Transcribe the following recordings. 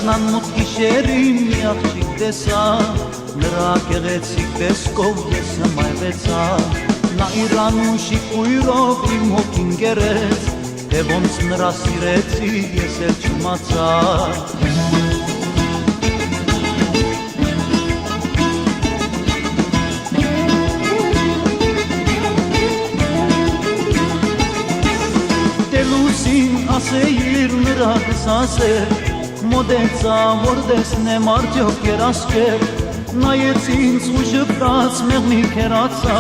Դառնան մոտ գիշերին մի աղջիկ տեսա, նրա գեղեցիկ տեսքով ես հմայվեցա, նա իր անուշի կույրով իմ հոգին գերեց, թե ոնց նրա սիրեցի ես էլ չիմացա։ Ասեիր նրա կսասեր, մոտեցա, որ տեսնեմ արդյոք երասկեր, նայեց ինձ ու ժպտաց մեղմիկ հեռացա,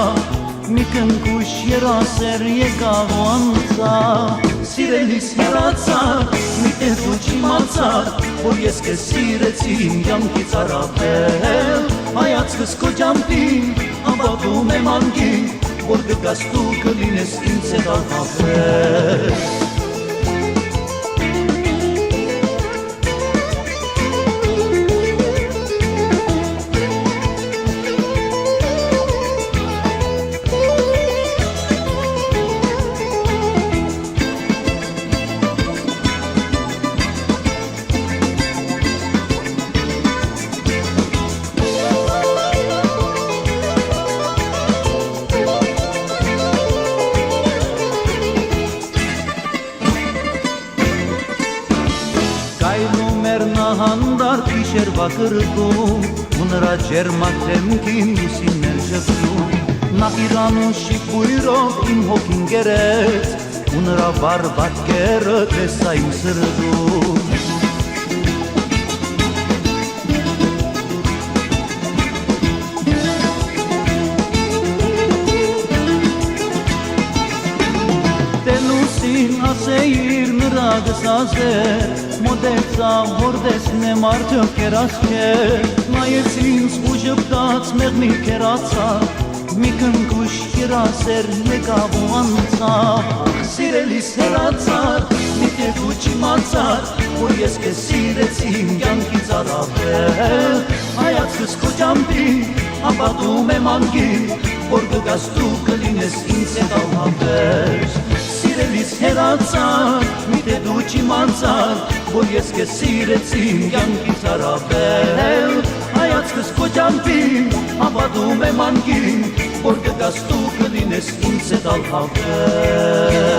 մի կնկուշ երասեր եկավ ու անցա, սիրելիս հեռացա, մի տեղ ու չիմացար, որ ես կեզ սիրեցի իմ կյանքից առավել, հայացքս քո ջամփին, անպատում եմ անկին, որ կգաս դու կլինես ինձ հետ առավել։ Հանդարտ գիշերվա կրկում ու նրա ջերմակ դեմքին լուսիններ ժպտում, նա իր անուշի կույրով իմ հոգին գերեց ու նրա վառ պատկերը տեսա իմ սրտում։ Դե լուսին ասեիր նրա գսազեր, մոտեցա, որ տեսնեմ արդյոք երասկեր, նայեց ինձ ու ժպտաց մեղմիկ հեռացա, մի կնկուշ երասեր եկավ ու անցավ, սիրելիս հեռացար, մի տեղ ու չիմացար, որ ես կեզ սիրեցի իմ կյանքից առավել, հայացքս քո ջամփին, անպատում եմ անկին, որ կգաս դու կլինես ինձ հետ առավել, սիրելիս հեռացար, մի տեղ ու չիմացար, որ ես կեզ սիրեցի իմ կյանքից առավել, հայացքս քո ջամփին, անպատում եմ անկին, որ կգաս դու կլինես ինձ հետ առավել։